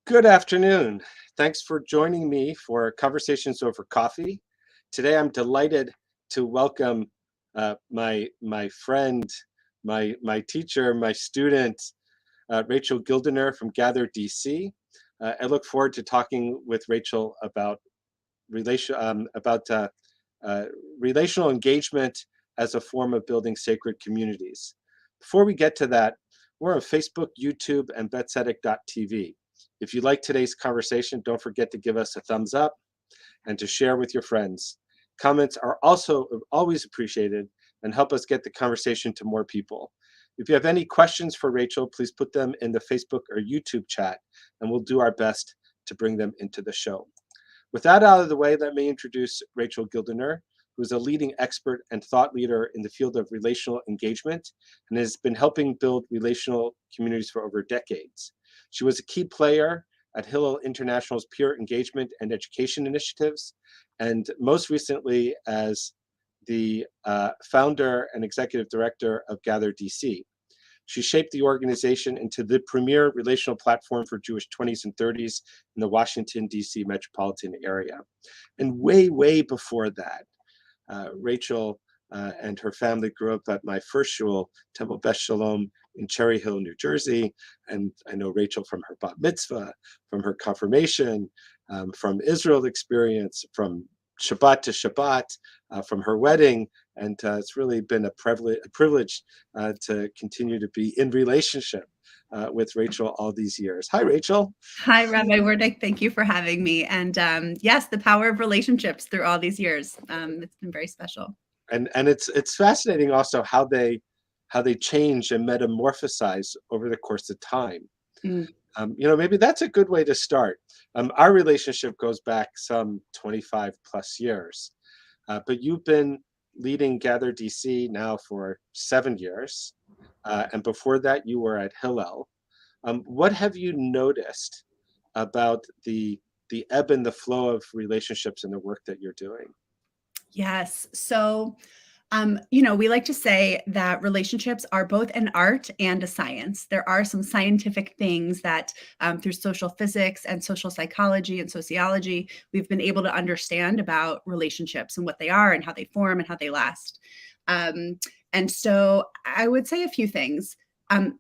Good afternoon. Thanks for joining me for Conversations Over Coffee. Today, I'm delighted to welcome my friend, my teacher, my student, Rachel Gildiner from GatherDC. I look forward to talking with Rachel about relation about relational engagement as a form of building sacred communities. Before we get to that, we're on Facebook, YouTube, and betzetic.tv. If you like today's conversation, don't forget to give us a thumbs up and to share with your friends. Comments are also always appreciated and help us get the conversation to more people. If you have any questions for Rachel, please put them in the Facebook or YouTube chat, and we'll do our best to bring them into the show. With that out of the way, let me introduce Rachel Gildiner, who is a leading expert and thought leader in the field of relational engagement and has been helping build relational communities for over decades. She was a key player at Hillel International's peer engagement and education initiatives, and most recently as the founder and executive director of GatherDC. She shaped the organization into the premier relational platform for Jewish 20s and 30s in the Washington, D.C. metropolitan area. And way before that, Rachel and her family grew up at my first shul, Temple Beth Shalom in Cherry Hill, New Jersey. And I know Rachel from her bat mitzvah, from her confirmation, from Israel experience, from Shabbat to Shabbat, from her wedding. And it's really been a privilege to continue to be in relationship with Rachel all these years. Hi, Rachel. Hi, Rabbi Wernick. Thank you for having me. And yes, the power of relationships through all these years. It's been very special. And it's fascinating also how they change and metamorphosize over the course of time. Maybe that's a good way to start. Our relationship goes back some 25 plus years, but you've been leading GatherDC now for 7 years, and before that you were at Hillel. What have you noticed about the ebb and the flow of relationships in the work that you're doing? Yes. So, we like to say that relationships are both an art and a science. There are some scientific things that through social physics and social psychology and sociology, we've been able to understand about relationships and what they are and how they form and how they last. And so I would say a few things.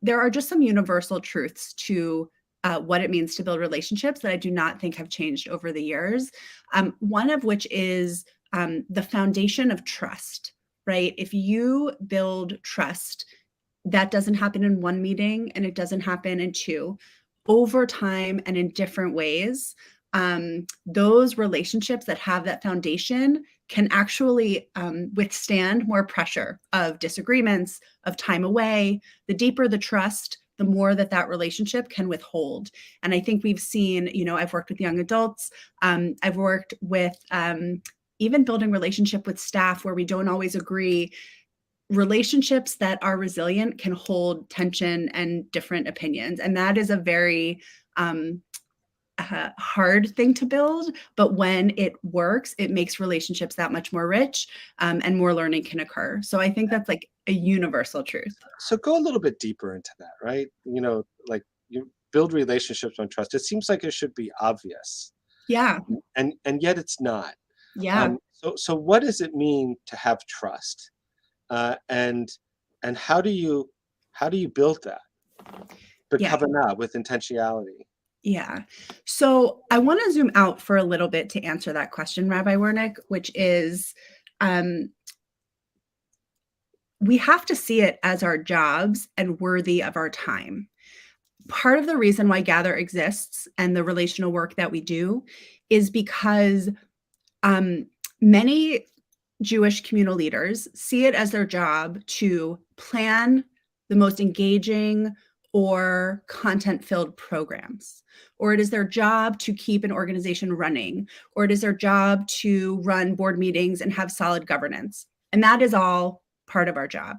There are just some universal truths to what it means to build relationships that I do not think have changed over the years. One of which is the foundation of trust, right? If you build trust, that doesn't happen in one meeting and it doesn't happen in two. Over time and in different ways, those relationships that have that foundation can actually withstand more pressure of disagreements, of time away. The deeper the trust, the more that relationship can withhold. And I think we've seen, I've worked with young adults. I've worked with even building relationship with staff where we don't always agree. Relationships that are resilient can hold tension and different opinions. And that is a very hard thing to build, but when it works, it makes relationships that much more rich, and more learning can occur. So I think that's like a universal truth. So go a little bit deeper into that, right? Like you build relationships on trust. It seems like it should be obvious. Yeah. And yet it's not. Yeah. So what does it mean to have trust? And how do you build that? The kavanah with intentionality. Yeah. So I want to zoom out for a little bit to answer that question, Rabbi Wernick, which is we have to see it as our jobs and worthy of our time. Part of the reason why Gather exists and the relational work that we do is because many Jewish communal leaders see it as their job to plan the most engaging or content-filled programs, or it is their job to keep an organization running, or it is their job to run board meetings and have solid governance. And that is all part of our job.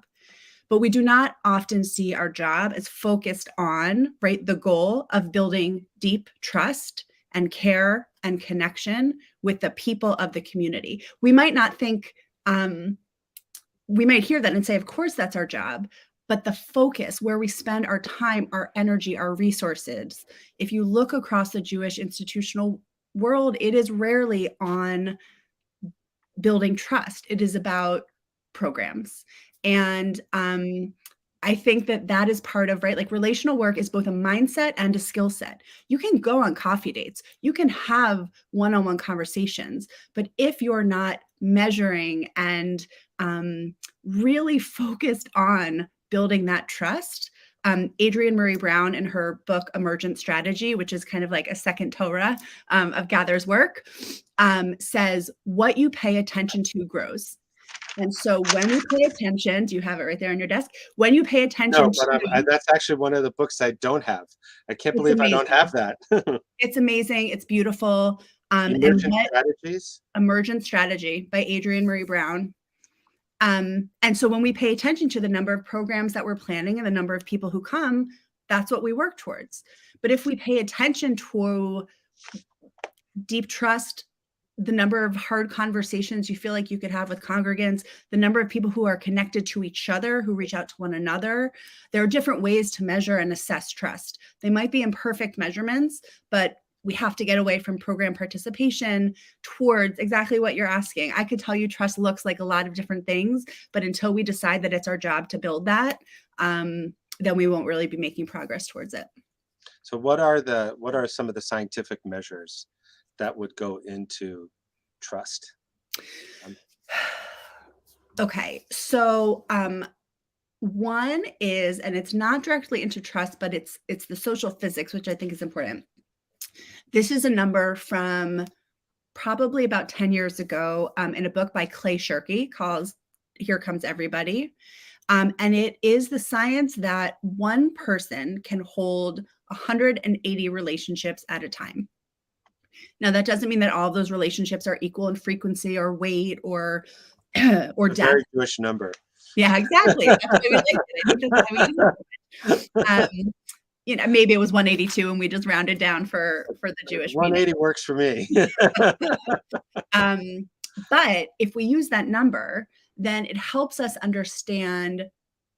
But we do not often see our job as focused on, right, the goal of building deep trust and care and connection with the people of the community. We might not think, we might hear that and say, of course, that's our job. But the focus, where we spend our time, our energy, our resources, if you look across the Jewish institutional world, it is rarely on building trust. It is about programs. And I think that that is part of, right? Like relational work is both a mindset and a skill set. You can go on coffee dates, you can have one-on-one conversations, but if you're not measuring and really focused on building that trust, Adrienne Marie Brown in her book Emergent Strategy, which is kind of like a second Torah of Gather's work, says what you pay attention to grows. And so when we pay attention, do you have it right there on your desk? When you pay attention No, but to, that's actually one of the books I don't have. I can't it's believe I amazing. don't have that. It's amazing. It's beautiful. Emergent Strategies? Emergent Strategy by Adrienne Marie Brown. And so when we pay attention to the number of programs that we're planning and the number of people who come, that's what we work towards. But if we pay attention to deep trust, the number of hard conversations you feel like you could have with congregants, the number of people who are connected to each other, who reach out to one another. There are different ways to measure and assess trust. They might be imperfect measurements, but we have to get away from program participation towards exactly what you're asking. I could tell you trust looks like a lot of different things, but until we decide that it's our job to build that, then we won't really be making progress towards it. So what are some of the scientific measures that would go into trust? Okay, so one is, and it's not directly into trust, but it's the social physics, which I think is important. This is a number from probably about 10 years ago in a book by Clay Shirky called Here Comes Everybody. And it is the science that one person can hold 180 relationships at a time. Now, that doesn't mean that all of those relationships are equal in frequency or weight or depth. Very Jewish number. Yeah, exactly. That's why we like it. I think that's why we like it. Maybe it was 182 and we just rounded down for the Jewish 180 meaning. Works for me. But if we use that number, then it helps us understand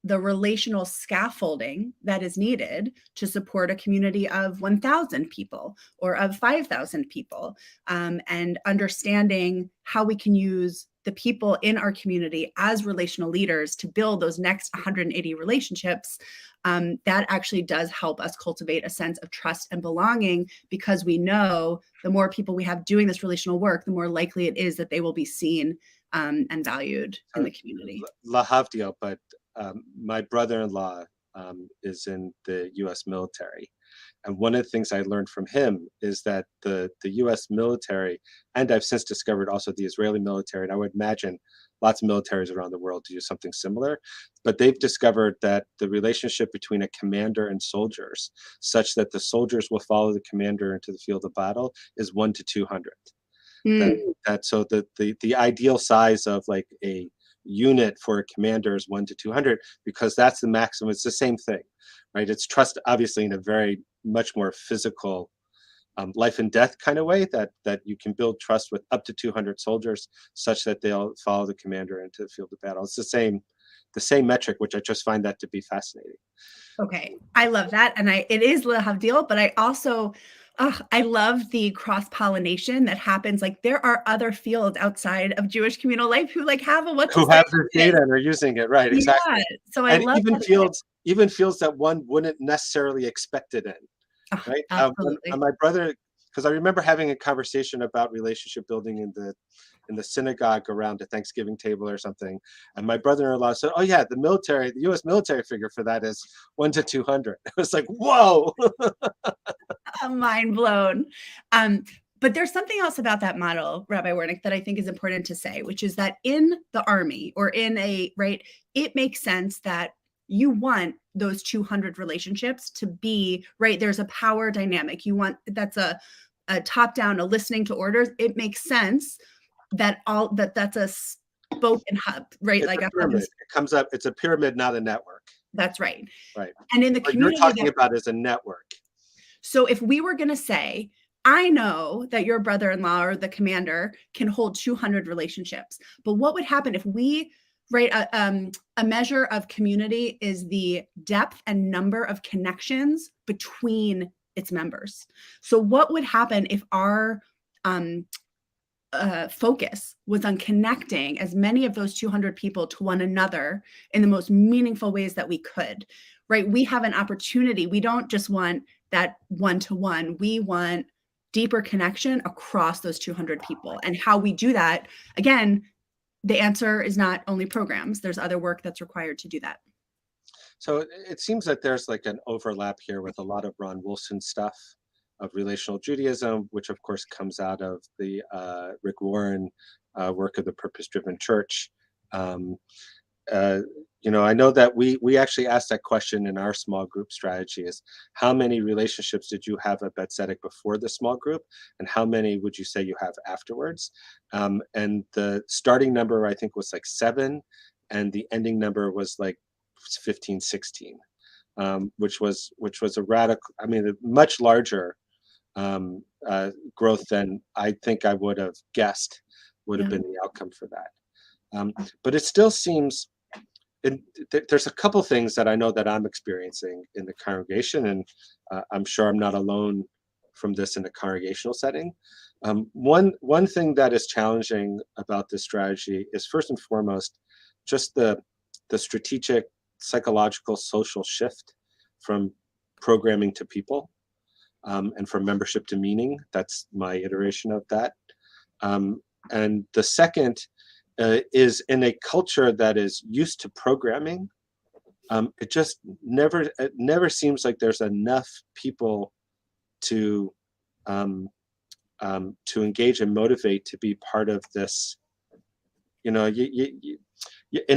the relational scaffolding that is needed to support a community of 1,000 people or of 5,000 people, and understanding how we can use the people in our community as relational leaders to build those next 180 relationships. That actually does help us cultivate a sense of trust and belonging, because we know the more people we have doing this relational work, the more likely it is that they will be seen and valued in the community. Lahavdil, but my brother-in-law is in the U.S. military. And one of the things I learned from him is that the U.S. military, and I've since discovered also the Israeli military, and I would imagine lots of militaries around the world do something similar, but they've discovered that the relationship between a commander and soldiers, such that the soldiers will follow the commander into the field of battle, is 1 to 200. So the ideal size of like a unit for a commander is 1 to 200, because that's the maximum. It's the same thing, right? It's trust, obviously, in a very much more physical, life and death kind of way, that you can build trust with up to 200 soldiers, such that they'll follow the commander into the field of battle. It's the same metric, which I just find that to be fascinating. Okay, I love that, and it is Lahavdil, but I also I love the cross-pollination that happens. Like, there are other fields outside of Jewish communal life who have a who have the data and are using it, right? Exactly. Yeah, so I love even fields that one wouldn't necessarily expect it in, right? Absolutely. My brother, because I remember having a conversation about relationship building in the synagogue around a Thanksgiving table or something, and my brother-in-law said, "Oh yeah, the U.S. military figure for that is 1 to 200." I was like, "Whoa!" Mind blown. But there's something else about that model, Rabbi Wernick, that I think is important to say, which is that in the army or it makes sense that you want those 200 relationships to be, right? There's a power dynamic. That's a top-down, a listening to orders. It makes sense that that's a spoken hub, right? It's like a pyramid. It comes up. It's a pyramid, not a network. That's right. Right. And in the what community you're talking about is a network. So if we were going to say, I know that your brother-in-law or the commander can hold 200 relationships, but what would happen if we right? A measure of community is the depth and number of connections between its members. So what would happen if our focus was on connecting as many of those 200 people to one another in the most meaningful ways that we could, right? We have an opportunity. We don't just want that one-to-one. We want deeper connection across those 200 people. And how we do that, again, the answer is not only programs. There's other work that's required to do that. So it seems that there's like an overlap here with a lot of Ron Wolfson stuff of relational Judaism, which of course comes out of the Rick Warren work of the Purpose-Driven Church. I know that we actually asked that question in our small group strategy: is how many relationships did you have at Bethzedek before the small group, and how many would you say you have afterwards? And the starting number, I think, was like 7, and the ending number was like 15, 16, which was a radical, I mean, a much larger growth than I think I would have guessed would have been the outcome for that. But it still seems, there's a couple things that I know that I'm experiencing in the congregation, and I'm sure I'm not alone from this in a congregational setting. One thing that is challenging about this strategy is, first and foremost, just the strategic, psychological, social shift from programming to people, and from membership to meaning. That's my iteration of that. And the second is, in a culture that is used to programming, it just never seems like there's enough people to engage and motivate to be part of this. In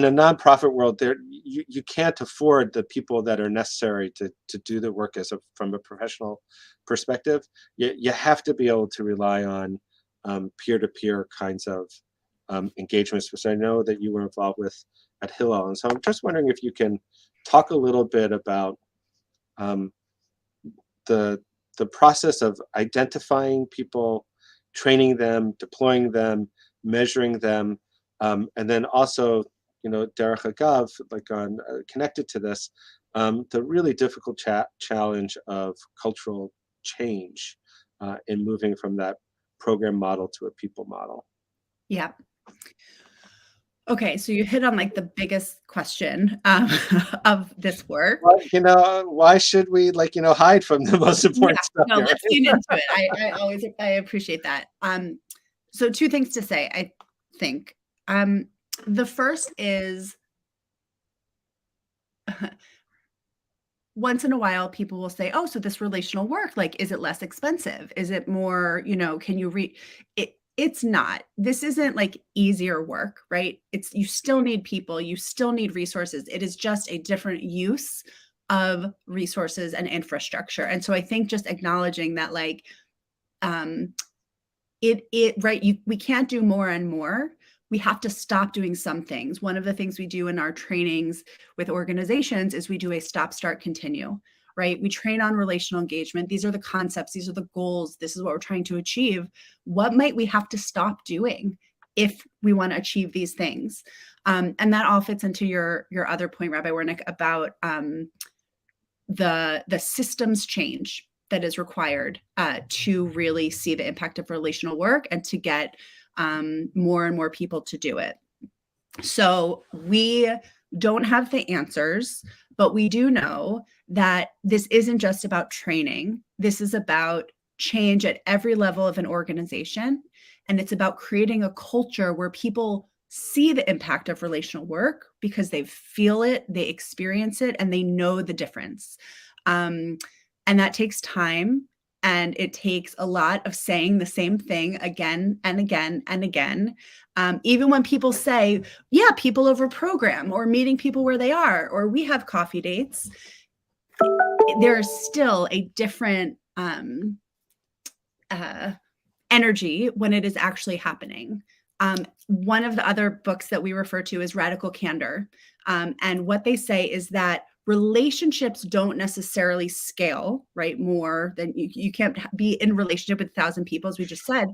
a nonprofit world, you can't afford the people that are necessary to do the work from a professional perspective. You have to be able to rely on peer-to-peer kinds of engagements, which I know that you were involved with at Hillel. And so I'm just wondering if you can talk a little bit about the process of identifying people, training them, deploying them, measuring them, and then also, Derech Agav, connected to this, the really difficult challenge of cultural change in moving from that program model to a people model. Yeah. Okay, so you hit on like the biggest question of this work. Well, why should we hide from the most important stuff? No, let's lean into it. I appreciate that. So 2 things to say, I think. The first is, once in a while, people will say, "Oh, so this relational work, is it less expensive? Is it more, can you read it?" It's not. This isn't easier work, right? You still need people, you still need resources. It is just a different use of resources and infrastructure. And so I think just acknowledging that, right, we can't do more and more. We have to stop doing some things. One of the things we do in our trainings with organizations is we do a stop, start, continue, right? We train on relational engagement. These are the concepts. These are the goals. This is what we're trying to achieve. What might we have to stop doing if we want to achieve these things? And that all fits into your other point, Rabbi Wernick, about the systems change that is required to really see the impact of relational work and to get more and more people to do it. So we don't have the answers, but we do know that this isn't just about training. This is about change at every level of an organization. And it's about creating a culture where people see the impact of relational work because they feel it, they experience it, and they know the difference. And that takes time. And it takes a lot of saying the same thing again and again and again. Even when people say, yeah, people over program, or meeting people where they are, or we have coffee dates, there's still a different energy when it is actually happening. One of the other books that we refer to is Radical Candor. And what they say is that relationships don't necessarily scale, right? More than you can't be in relationship with 1,000 people, as we just said,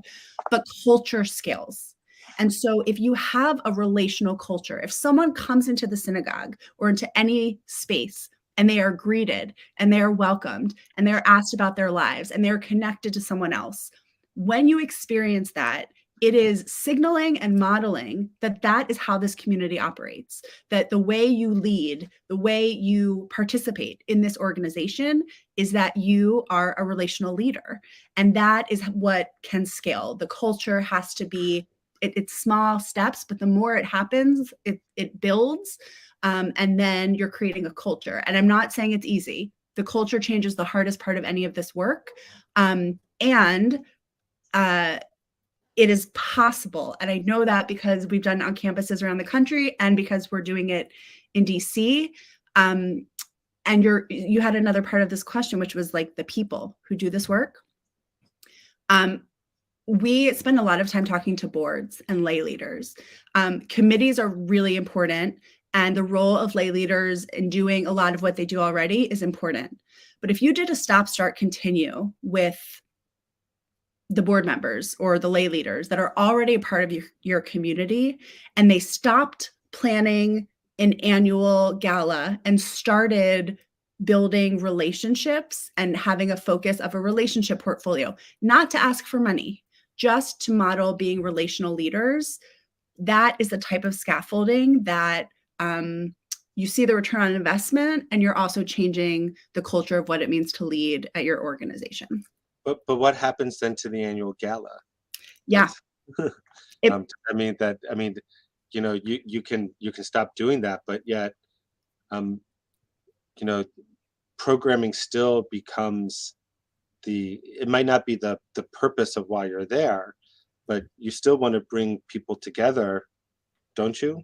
but culture scales. And so if you have a relational culture, if someone comes into the synagogue or into any space and they are greeted and they are welcomed and they're asked about their lives and they're connected to someone else, when you experience that, it is signaling and modeling that that is how this community operates, that the way you lead, the way you participate in this organization is that you are a relational leader. And that is what can scale. The culture has to be, it's small steps, but the more it happens, it builds. And then you're creating a culture. And I'm not saying it's easy. The culture change is the hardest part of any of this work. It is possible. And I know that because we've done it on campuses around the country and because we're doing it in DC. And you had another part of this question, which was like the people who do this work. We spend a lot of time talking to boards and lay leaders. Committees are really important, and the role of lay leaders in doing a lot of what they do already is important. But if you did a stop, start, continue with the board members or the lay leaders that are already a part of your community, and they stopped planning an annual gala and started building relationships and having a focus of a relationship portfolio, not to ask for money, just to model being relational leaders, that is the type of scaffolding that you see the return on investment, and you're also changing the culture of what it means to lead at your organization. But what happens then to the annual gala? Yeah. I mean, you know, you can stop doing that, but yet, you know, programming still becomes it might not be the purpose of why you're there, but you still want to bring people together, don't you?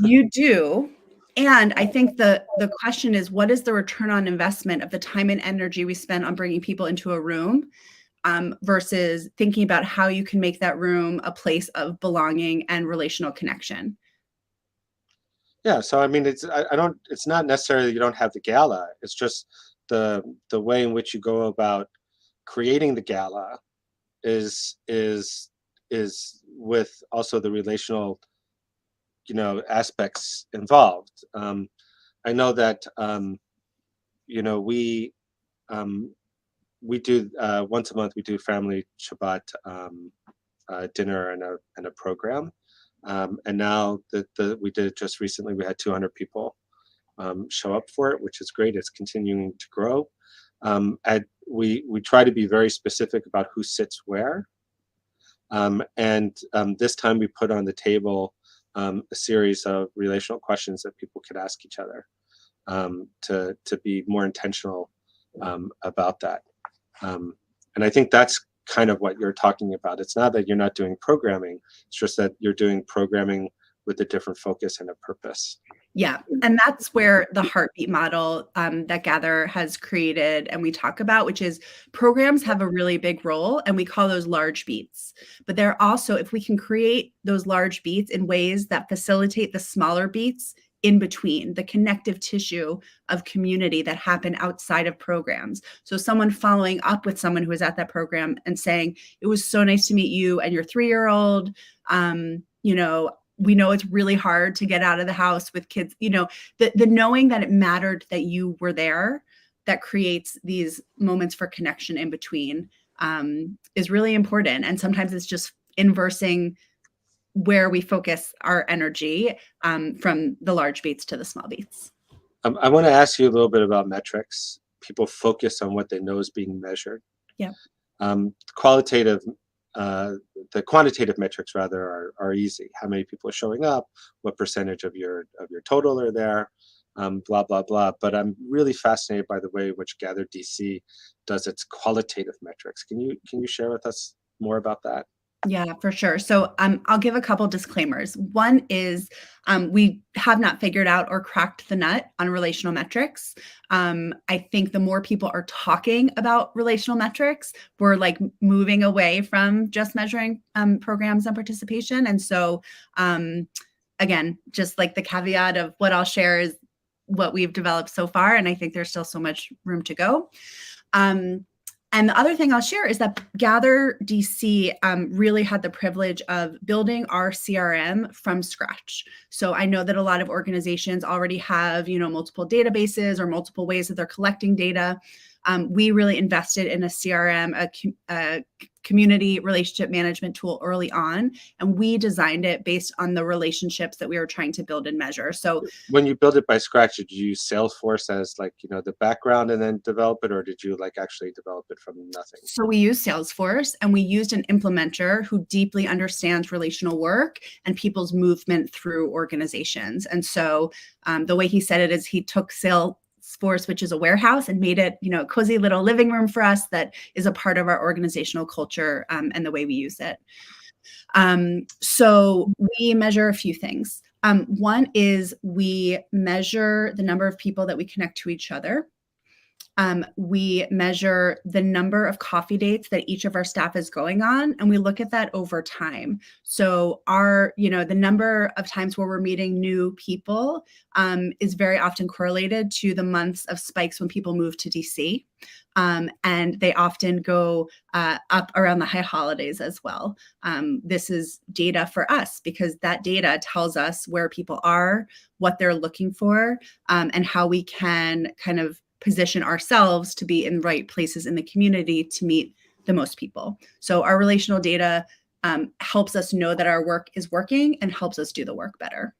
You do. And I think the question is, what is the return on investment of the time and energy we spend on bringing people into a room versus thinking about how you can make that room a place of belonging and relational connection? Yeah, so I mean, it's not necessarily you don't have the gala. It's just the way in which you go about creating the gala is with also the relational, you know, aspects involved. I know that you know, we do once a month we do family Shabbat dinner and a program, and now we did it just recently. We had 200 people show up for it, which is great. It's continuing to grow. We try to be very specific about who sits where, and this time we put on the table a series of relational questions that people could ask each other to be more intentional about that. And I think that's kind of what you're talking about. It's not that you're not doing programming, it's just that you're doing programming with a different focus and a purpose. Yeah, and that's where the heartbeat model that Gather has created and we talk about, which is programs have a really big role and we call those large beats. But they're also, if we can create those large beats in ways that facilitate the smaller beats in between, the connective tissue of community that happen outside of programs. So someone following up with someone who was at that program and saying, it was so nice to meet you and your 3-year-old, you know, we know it's really hard to get out of the house with kids, you know, the knowing that it mattered that you were there, that creates these moments for connection in between is really important. And sometimes it's just inversing where we focus our energy from the large beats to the small beats. I want to ask you a little bit about metrics. People focus on what they know is being measured. Yeah. The quantitative metrics rather are easy. How many people are showing up? What percentage of your total are there? Blah blah blah. But I'm really fascinated by the way in which GatherDC does its qualitative metrics. Can you share with us more about that? Yeah, for sure. So I'll give a couple disclaimers. One is we have not figured out or cracked the nut on relational metrics. I think the more people are talking about relational metrics, we're like moving away from just measuring programs and participation. And so again, just like the caveat of what I'll share is what we've developed so far. And I think there's still so much room to go. And the other thing I'll share is that GatherDC really had the privilege of building our CRM from scratch. So I know that a lot of organizations already have, multiple databases or multiple ways that they're collecting data. We really invested in a CRM, a community relationship management tool early on, and we designed it based on the relationships that we were trying to build and measure. So when you build it by scratch, did you use Salesforce as like, the background and then develop it, or did you like actually develop it from nothing? So we used Salesforce, and we used an implementer who deeply understands relational work and people's movement through organizations. And so the way he said it is he took Salesforce, which is a warehouse, and made it, a cozy little living room for us that is a part of our organizational culture and the way we use it. So we measure a few things. One is we measure the number of people that we connect to each other. We measure the number of coffee dates that each of our staff is going on, and we look at that over time. So the number of times where we're meeting new people is very often correlated to the months of spikes when people move to DC. And they often go up around the high holidays as well. This is data for us because that data tells us where people are, what they're looking for, and how we can kind of position ourselves to be in right places in the community to meet the most people. So our relational data helps us know that our work is working and helps us do the work better.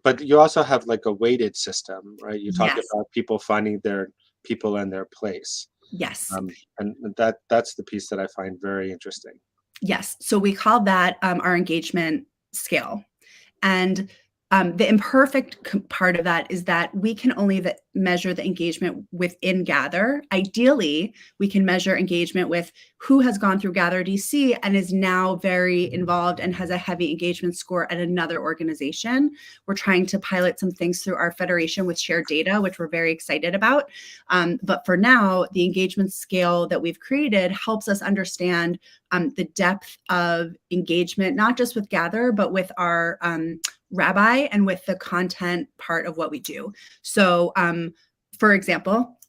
But you also have like a weighted system, right? You talk Yes. about people finding their people and their place. Yes. And that's the piece that I find very interesting. Yes. So we call that our engagement scale. And the imperfect part of that is that we can only measure the engagement within Gather. Ideally, we can measure engagement with who has gone through GatherDC and is now very involved and has a heavy engagement score at another organization. We're trying to pilot some things through our federation with shared data, which we're very excited about. But for now, the engagement scale that we've created helps us understand the depth of engagement, not just with Gather, but with our Rabbi and with the content part of what we do. So, for example,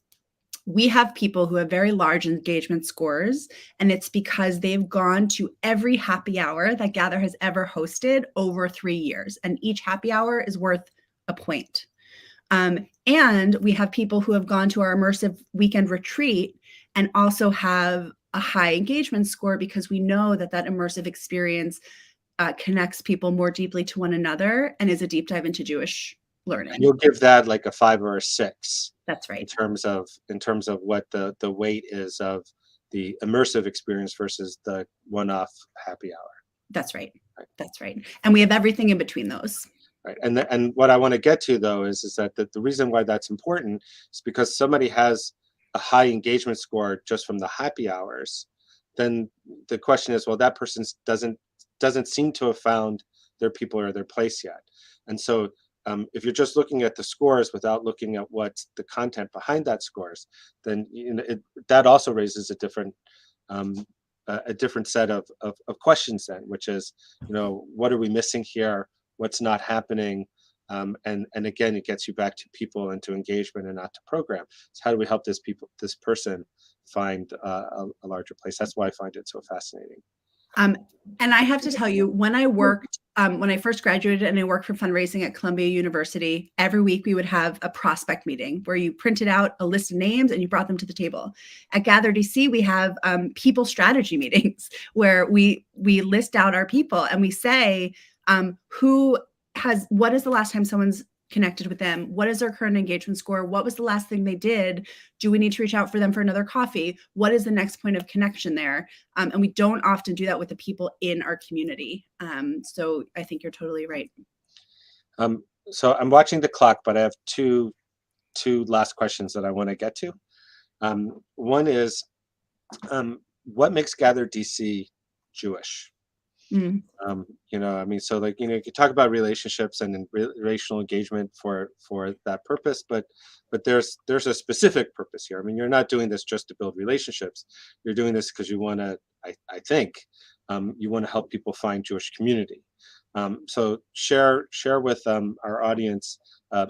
we have people who have very large engagement scores, and it's because they've gone to every happy hour that Gather has ever hosted over 3 years, and each happy hour is worth a point. And we have people who have gone to our immersive weekend retreat and also have a high engagement score because we know that that immersive experience connects people more deeply to one another and is a deep dive into Jewish learning. And you'll give that like a 5 or a 6. That's right. In terms of what the weight is of the immersive experience versus the one-off happy hour. That's right. That's right. And we have everything in between those. Right. And what I want to get to though is that the reason why that's important is because somebody has a high engagement score just from the happy hours, then the question is, well, that person doesn't seem to have found their people or their place yet. And so if you're just looking at the scores without looking at what's the content behind that scores, then that also raises a different set of questions then, which is, what are we missing here? What's not happening? And again, it gets you back to people and to engagement and not to program. So how do we help this person find a larger place? That's why I find it so fascinating. And I have to tell you, when I worked, when I first graduated and I worked for fundraising at Columbia University, every week we would have a prospect meeting where you printed out a list of names and you brought them to the table. At GatherDC, we have people strategy meetings where we list out our people and we say, what is the last time someone's connected with them? What is their current engagement score? What was the last thing they did? Do we need to reach out for them for another coffee? What is the next point of connection there? And we don't often do that with the people in our community. So I think you're totally right. So I'm watching the clock, but I have two last questions that I want to get to. One is, what makes GatherDC Jewish? So like, you can talk about relationships and relational engagement for that purpose, but there's a specific purpose here. I mean, you're not doing this just to build relationships. You're doing this because you want to, I think, you want to help people find Jewish community. So share with our audience,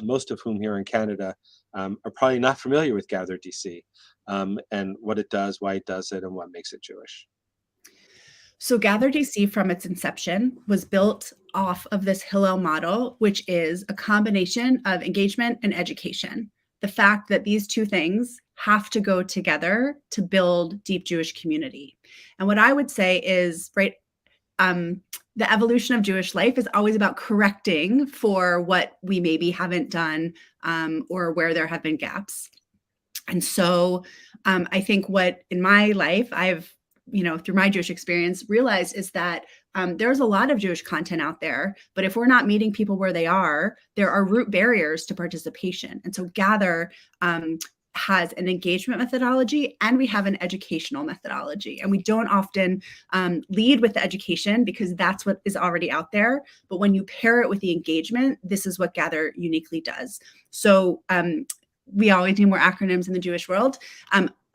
most of whom here in Canada, are probably not familiar with GatherDC and what it does, why it does it, and what makes it Jewish. So GatherDC from its inception was built off of this Hillel model, which is a combination of engagement and education. The fact that these two things have to go together to build deep Jewish community. And what I would say is, right, the evolution of Jewish life is always about correcting for what we maybe haven't done or where there have been gaps. And so I think what in my life I've, through my Jewish experience realized is that there's a lot of Jewish content out there, but if we're not meeting people where they are, there are root barriers to participation. And so Gather has an engagement methodology and we have an educational methodology. And we don't often lead with the education because that's what is already out there. But when you pair it with the engagement, this is what Gather uniquely does. So we always need more acronyms in the Jewish world.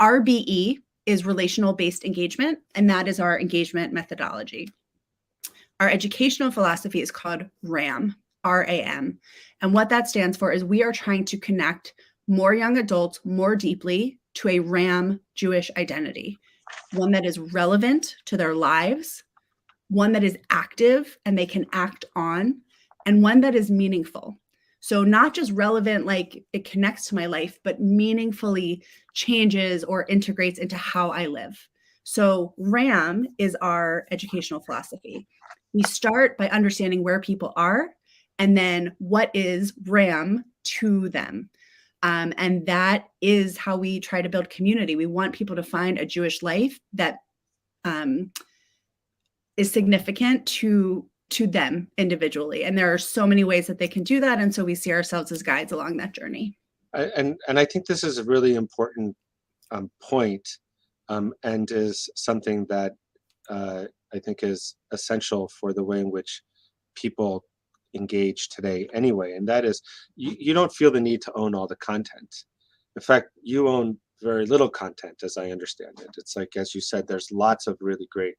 RBE is relational based engagement, and that is our engagement methodology. Our educational philosophy is called RAM, RAM. And what that stands for is we are trying to connect more young adults more deeply to a RAM Jewish identity, one that is relevant to their lives, one that is active and they can act on, and one that is meaningful. So not just relevant, like it connects to my life, but meaningfully changes or integrates into how I live. So RAM is our educational philosophy. We start by understanding where people are and then what is RAM to them. And that is how we try to build community. We want people to find a Jewish life that is significant to them individually. And there are so many ways that they can do that. And so we see ourselves as guides along that journey. And I think this is a really important point, and is something that I think is essential for the way in which people engage today anyway. And that is, you don't feel the need to own all the content. In fact, you own very little content, as I understand it. It's like, as you said, there's lots of really great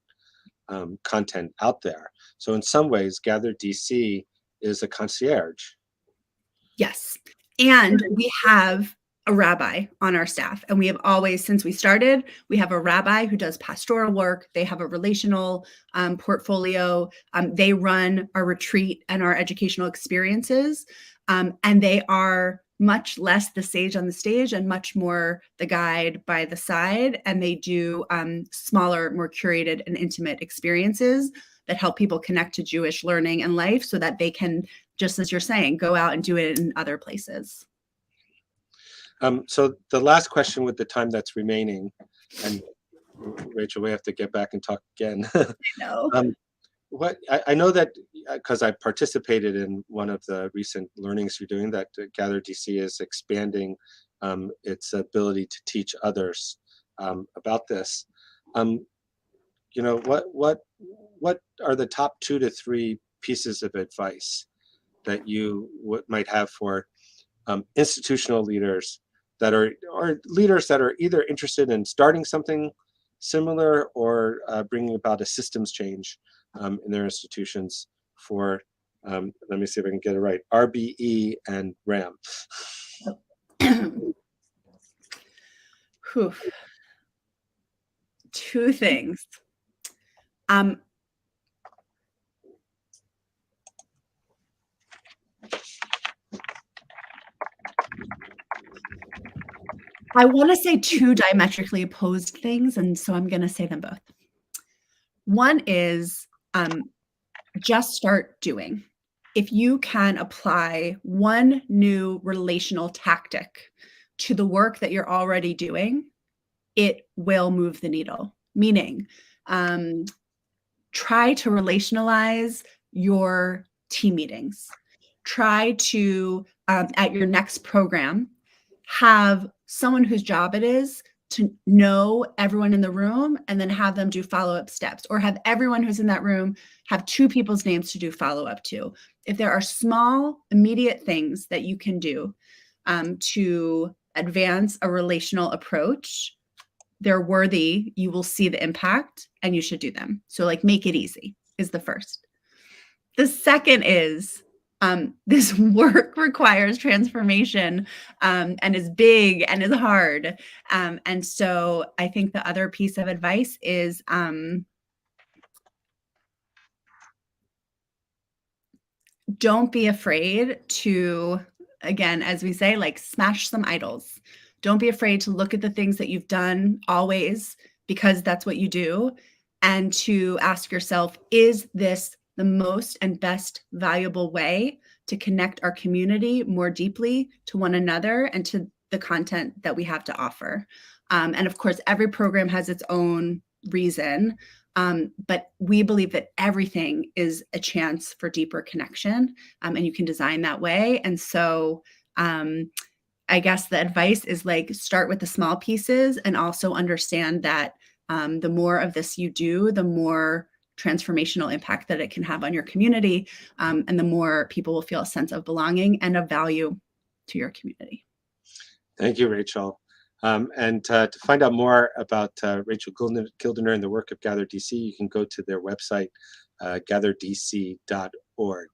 content out there. So in some ways, GatherDC is a concierge. Yes. And we have a rabbi on our staff. And we have always, since we started, we have a rabbi who does pastoral work. They have a relational portfolio. They run our retreat and our educational experiences. And they are much less the sage on the stage and much more the guide by the side. And they do smaller, more curated and intimate experiences that help people connect to Jewish learning and life so that they can, just as you're saying, go out and do it in other places. So the last question with the time that's remaining, and Rachel, we have to get back and talk again. No. What I know that because I participated in one of the recent learnings you're doing, that GatherDC is expanding its ability to teach others about this. You know, what are the top 2 to 3 pieces of advice that you might have for institutional leaders that are, or leaders that are either interested in starting something similar or bringing about a systems change in their institutions for, let me see if I can get it right, RBE and RAM? Whew. 2 things. I want to say 2 diametrically opposed things, and so I'm going to say them both. One is just start doing. If you can apply one new relational tactic to the work that you're already doing, it will move the needle. Meaning, try to relationalize your team meetings. Try to, at your next program, have someone whose job it is to know everyone in the room and then have them do follow-up steps, or have everyone who's in that room have 2 people's names to do follow-up to. If there are small, immediate things that you can do to advance a relational approach, they're worthy, you will see the impact, and you should do them. So like, make it easy is the first. The second is This work requires transformation, and is big and is hard. And so I think the other piece of advice is don't be afraid to, again, as we say, like smash some idols. Don't be afraid to look at the things that you've done always, because that's what you do, and to ask yourself, is this the most and best valuable way to connect our community more deeply to one another and to the content that we have to offer? And of course, every program has its own reason. But we believe that everything is a chance for deeper connection, and you can design that way. And so I guess the advice is like, start with the small pieces and also understand that the more of this you do, the more transformational impact that it can have on your community, and the more people will feel a sense of belonging and of value to your community. Thank you, Rachel. And to find out more about Rachel Gildiner and the work of GatherDC, you can go to their website, gatherdc.org.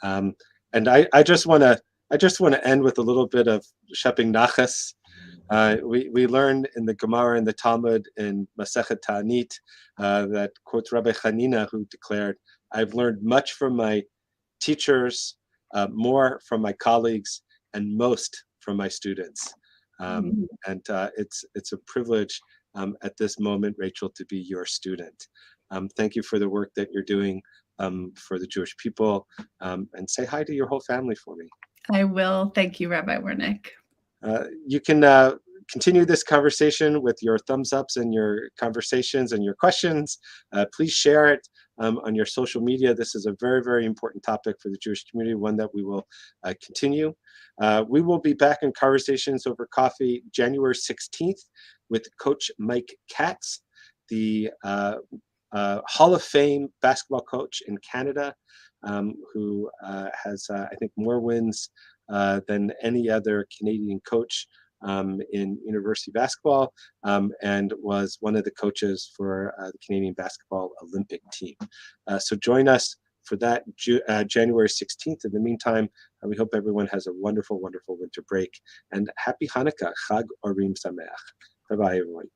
And I just want to end with a little bit of Sheping Nachas. We learn in the Gemara and the Talmud in Masechet Ta'anit that quotes Rabbi Hanina, who declared, "I've learned much from my teachers, more from my colleagues, and most from my students." And it's a privilege at this moment, Rachel, to be your student. Thank you for the work that you're doing for the Jewish people, and say hi to your whole family for me. I will. Thank you, Rabbi Wernick. You can continue this conversation with your thumbs ups and your conversations and your questions. Please share it on your social media. This is a very, very important topic for the Jewish community, one that we will continue. We will be back in Conversations Over Coffee January 16th with Coach Mike Katz, the Hall of Fame basketball coach in Canada, who has, I think, more wins than any other Canadian coach in university basketball, and was one of the coaches for the Canadian basketball Olympic team. So join us for that January 16th. In the meantime, we hope everyone has a wonderful, wonderful winter break, and happy Hanukkah, Chag Orim Sameach. Bye-bye, everyone.